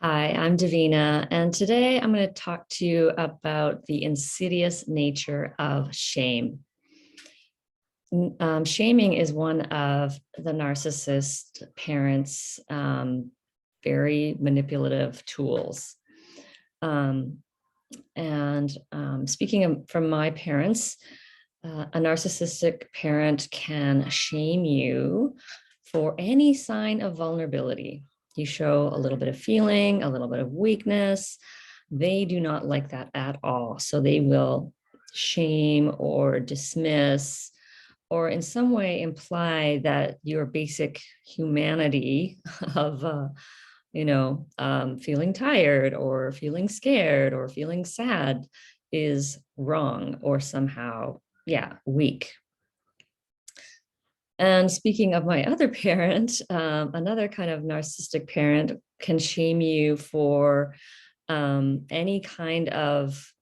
Hi, I'm Davina, and today I'm going to talk to you about the insidious nature of shame. Shaming is one of the narcissist parents' very manipulative tools. Speaking from my parents, a narcissistic parent can shame you for any sign of vulnerability. You show a little bit of feeling, a little bit of weakness. They do not like that at all. So they will shame or dismiss or in some way imply that your basic humanity of, feeling tired or feeling scared or feeling sad is wrong or somehow, weak. And speaking of my other parent, another kind of narcissistic parent can shame you for any kind of,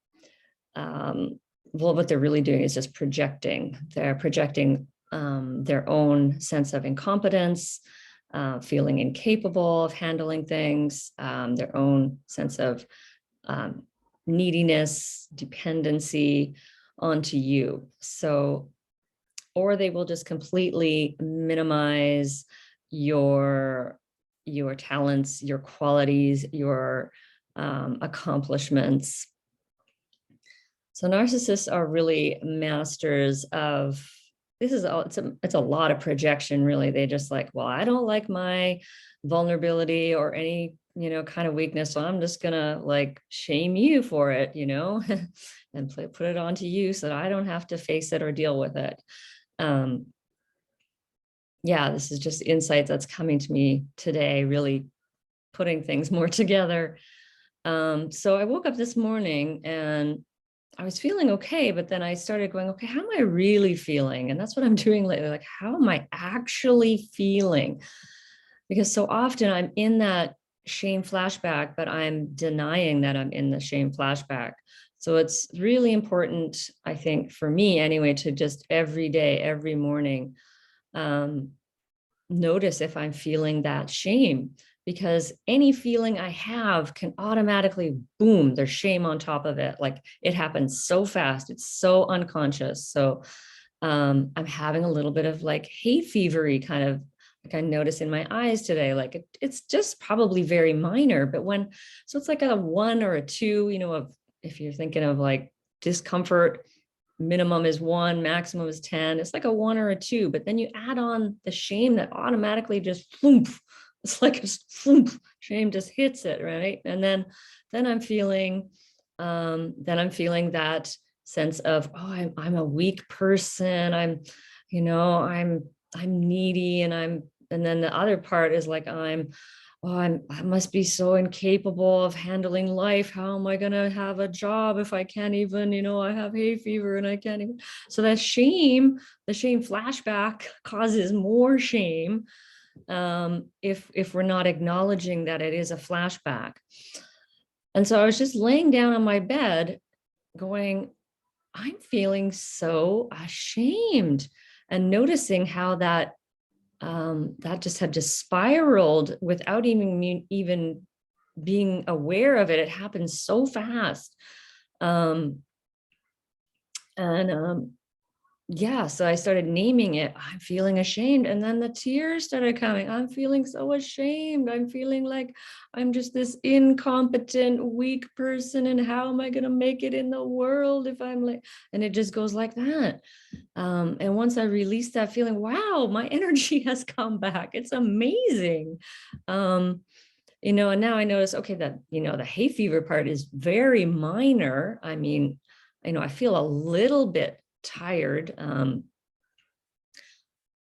what they're really doing is just projecting. They're projecting their own sense of incompetence, feeling incapable of handling things, their own sense of neediness, dependency onto you. So, or they will just completely minimize your talents, your qualities, your accomplishments. So narcissists are really masters of this. It's a lot of projection, really. They just like, well, I don't like my vulnerability or any kind of weakness, so I'm just gonna like shame you for it, and put it onto you so that I don't have to face it or deal with it. This is just insight that's coming to me today, really putting things more together. So I woke up this morning and I was feeling okay, but then I started going, okay, how am I really feeling? And that's what I'm doing lately. Like, how am I actually feeling? Because so often I'm in that shame flashback, but I'm denying that I'm in the shame flashback. So it's really important, I think, for me anyway, to just every day, every morning, notice if I'm feeling that shame, because any feeling I have can automatically, boom, there's shame on top of it. Like it happens so fast. It's so unconscious. So I'm having a little bit of like hay fevery kind of, like I notice in my eyes today, like it's just probably very minor, but so it's like a 1 or a 2, of, if you're thinking of like discomfort, minimum is 1, maximum is 10. It's like a 1 or a 2, but then you add on the shame that automatically just floomp. It's like a floomp, shame just hits it, right? And then I'm feeling that sense of, oh, I'm a weak person. I'm needy, and then the other part is like, I must be so incapable of handling life. How am I going to have a job if I can't even, I have hay fever and I can't even. So the shame flashback causes more shame if we're not acknowledging that it is a flashback. And so I was just laying down on my bed going, I'm feeling so ashamed, and noticing how that just had just spiraled without even being aware of it. It happened so fast. So I started naming it. I'm feeling ashamed. And then the tears started coming. I'm feeling so ashamed. I'm feeling like I'm just this incompetent, weak person. And how am I going to make it in the world if I'm like, and it just goes like that. And once I released that feeling, wow, my energy has come back. It's amazing. And now I notice, okay, that, the hay fever part is very minor. I mean, I feel a little bit tired,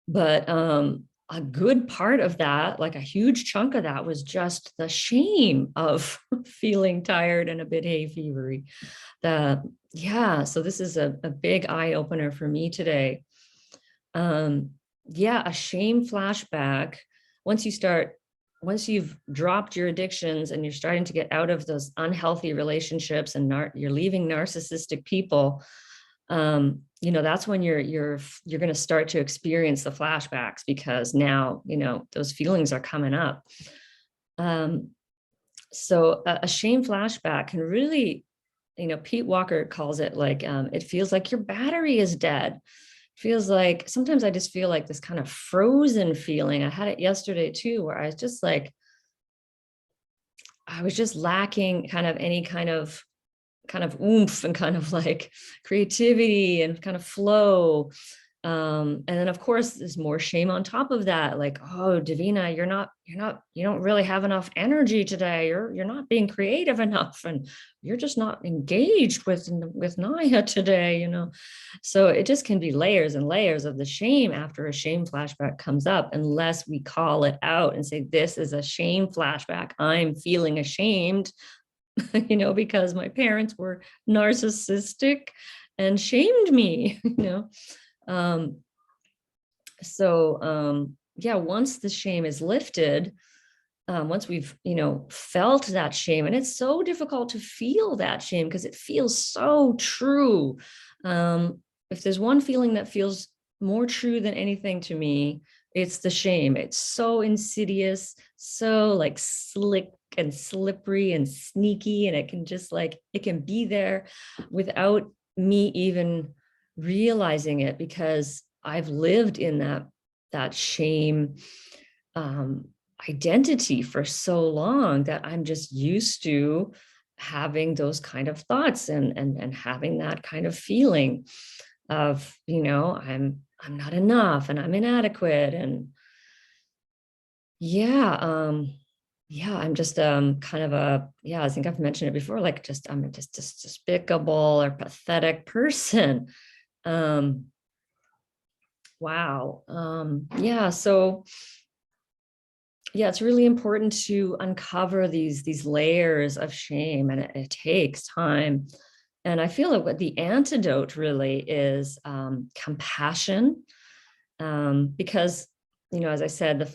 but a good part of that, like a huge chunk of that, was just the shame of feeling tired and a bit hay fevery. So this is a big eye opener for me today. A shame flashback. Once you've dropped your addictions and you're starting to get out of those unhealthy relationships and you're leaving narcissistic people, that's when you're going to start to experience the flashbacks, because now, those feelings are coming up. So a shame flashback can really, Pete Walker calls it like, it feels like your battery is dead. Feels like sometimes I just feel like this kind of frozen feeling. I had it yesterday too, where I was just like, I was just lacking kind of any kind of oomph and kind of like creativity and kind of flow. And then of course there's more shame on top of that, like, oh, Davina, you don't really have enough energy today, you're not being creative enough, and you're just not engaged with Naya today, so it just can be layers and layers of the shame after a shame flashback comes up, unless we call it out and say, this is a shame flashback, I'm feeling ashamed, because my parents were narcissistic and shamed me, um, yeah, once the shame is lifted, once we've, felt that shame, and it's so difficult to feel that shame because it feels so true. If there's one feeling that feels more true than anything to me, it's the shame. It's so insidious, so like slick and slippery and sneaky, and it can just like, it can be there without me even realizing it, because I've lived in that shame identity for so long that I'm just used to having those kind of thoughts and having that kind of feeling of, I'm not enough and I'm inadequate, and yeah, I'm just kind of I think I've mentioned it before, like I'm just a despicable or pathetic person. um wow. So yeah, it's really important to uncover these layers of shame, and it takes time. And I feel like what the antidote really is compassion, because, as I said,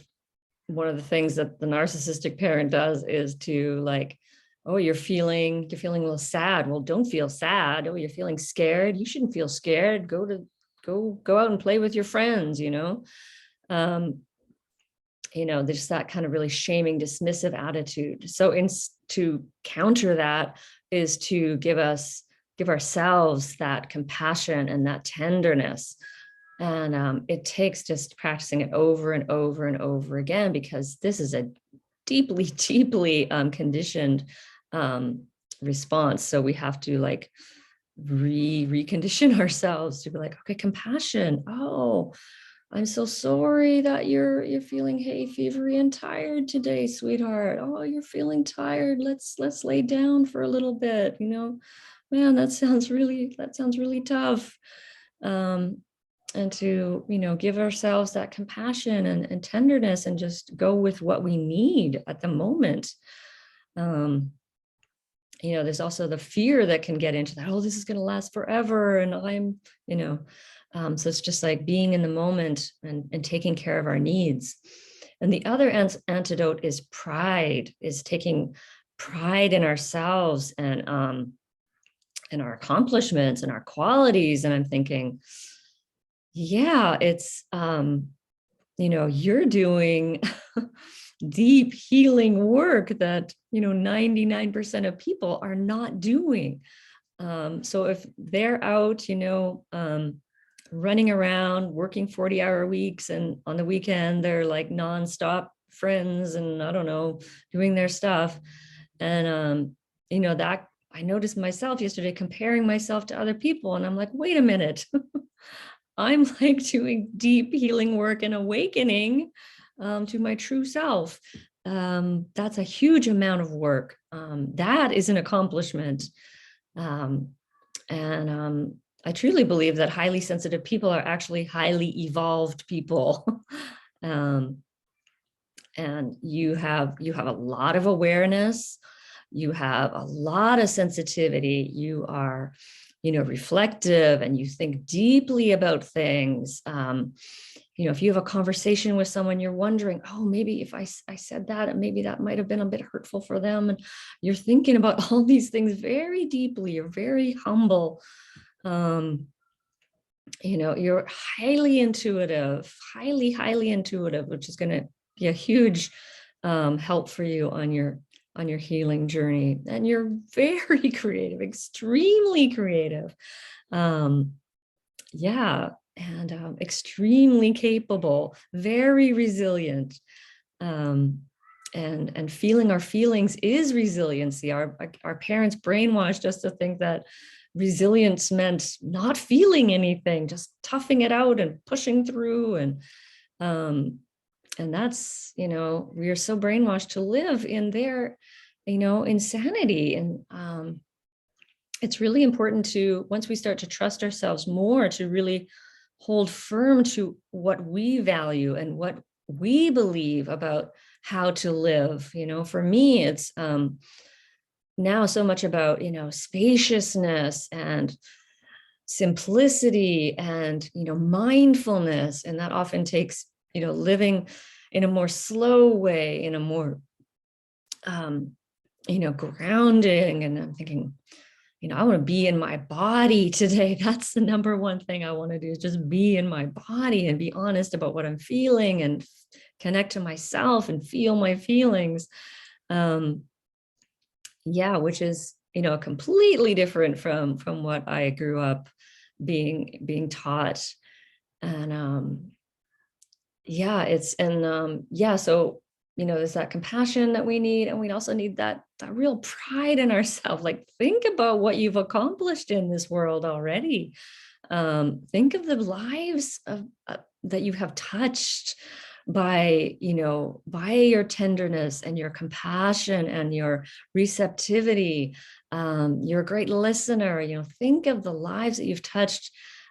one of the things that the narcissistic parent does is to like, oh, you're feeling a little sad. Well, don't feel sad. Oh, you're feeling scared. You shouldn't feel scared. Go out and play with your friends. Um, there's that kind of really shaming, dismissive attitude. So to counter that is to give ourselves that compassion and that tenderness. And it takes just practicing it over and over and over again, because this is a deeply, deeply conditioned response. So we have to like recondition ourselves to be like, okay, compassion. Oh, I'm so sorry that you're feeling hay fevery and tired today, sweetheart. Oh, you're feeling tired. Let's lay down for a little bit. Man, that sounds really tough. Um, and to, give ourselves that compassion and tenderness, and just go with what we need at the moment. Um, there's also the fear that can get into that. Oh, this is going to last forever, and so it's just like being in the moment and taking care of our needs. And the other antidote is pride, is taking pride in ourselves and in our accomplishments and our qualities. And I'm thinking, yeah, it's you're doing deep healing work that 99% of people are not doing. So if they're out, running around, working 40-hour weeks, and on the weekend they're like nonstop friends and I don't know, doing their stuff. And that I noticed myself yesterday comparing myself to other people, and I'm like, wait a minute. I'm like doing deep healing work and awakening to my true self. That's a huge amount of work. That is an accomplishment. Um, and I truly believe that highly sensitive people are actually highly evolved people. um, and you have a lot of awareness, you have a lot of sensitivity, you are reflective, and you think deeply about things. If you have a conversation with someone, you're wondering, oh, maybe if I said that, and maybe that might have been a bit hurtful for them, and you're thinking about all these things very deeply, you're very humble. You're highly intuitive, highly intuitive, which is going to be a huge help for you on your on your healing journey, and you're very creative, extremely creative. Yeah, and extremely capable, very resilient. And feeling our feelings is resiliency. Our parents brainwashed us to think that resilience meant not feeling anything, just toughing it out and pushing through. And that's, we are so brainwashed to live in their, insanity. And it's really important to, once we start to trust ourselves more, to really hold firm to what we value and what we believe about how to live. For me, it's now so much about, spaciousness and simplicity and, mindfulness. And that often takes, living in a more slow way, in a more, grounding. And I'm thinking, I want to be in my body today. That's the number one thing I want to do, is just be in my body and be honest about what I'm feeling and connect to myself and feel my feelings. Yeah, which is, completely different from what I grew up being taught. And so there's that compassion that we need, and we also need that real pride in ourselves. Like, think about what you've accomplished in this world already. Think of the lives that you have touched by your tenderness and your compassion and your receptivity. You're a great listener. Think of the lives that you've touched.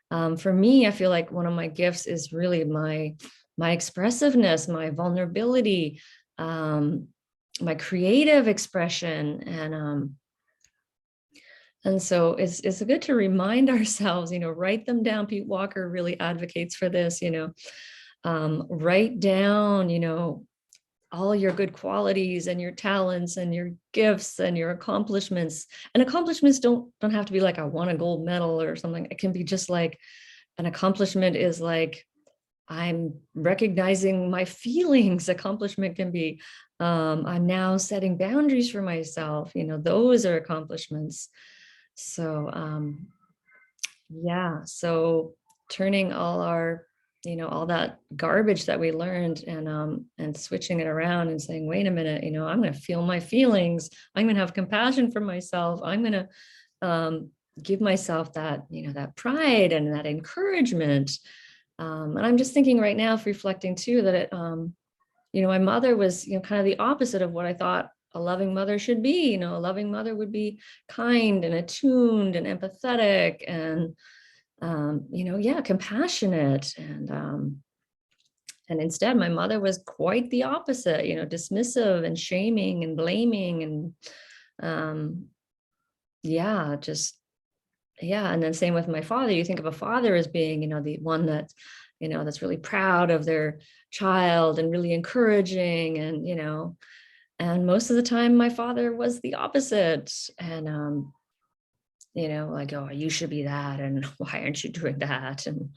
For me, I feel like one of my gifts is really my expressiveness, my vulnerability, my creative expression. And so it's good to remind ourselves, write them down. Pete Walker really advocates for this, write down, all your good qualities and your talents and your gifts and your accomplishments. And accomplishments don't have to be like, I won a gold medal or something. It can be just like, an accomplishment is like, I'm recognizing my feelings. Accomplishment can be, I'm now setting boundaries for myself. Those are accomplishments. So, so turning all our, all that garbage that we learned and switching it around and saying, wait a minute, I'm going to feel my feelings. I'm going to have compassion for myself. I'm going to give myself that, that pride and that encouragement. And I'm just thinking right now, reflecting too, that my mother was, kind of the opposite of what I thought a loving mother should be. A loving mother would be kind and attuned and empathetic and, compassionate. And instead, my mother was quite the opposite, dismissive and shaming and blaming and, and then same with my father. You think of a father as being, the one that, that's really proud of their child and really encouraging. And most of the time my father was the opposite. And, like, oh, you should be that. And why aren't you doing that? And,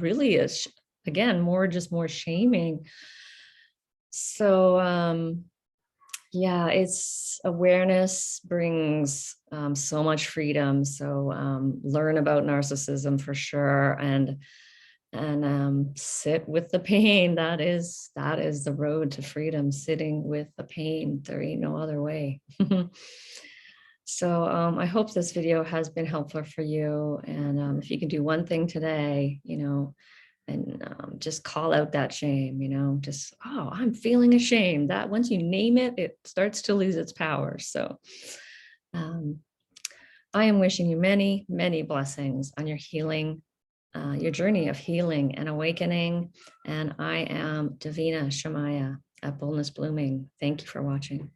really is, again, more shaming. So, it's awareness brings so much freedom. So learn about narcissism for sure, and sit with the pain. That is the road to freedom, sitting with the pain. There ain't no other way. So I hope this video has been helpful for you. And if you can do one thing today, and just call out that shame, just, oh, I'm feeling ashamed. That once you name it, it starts to lose its power. So I am wishing you many, many blessings on your healing, your journey of healing and awakening. And I am Davina Shamaya at Boldness Blooming. Thank you for watching.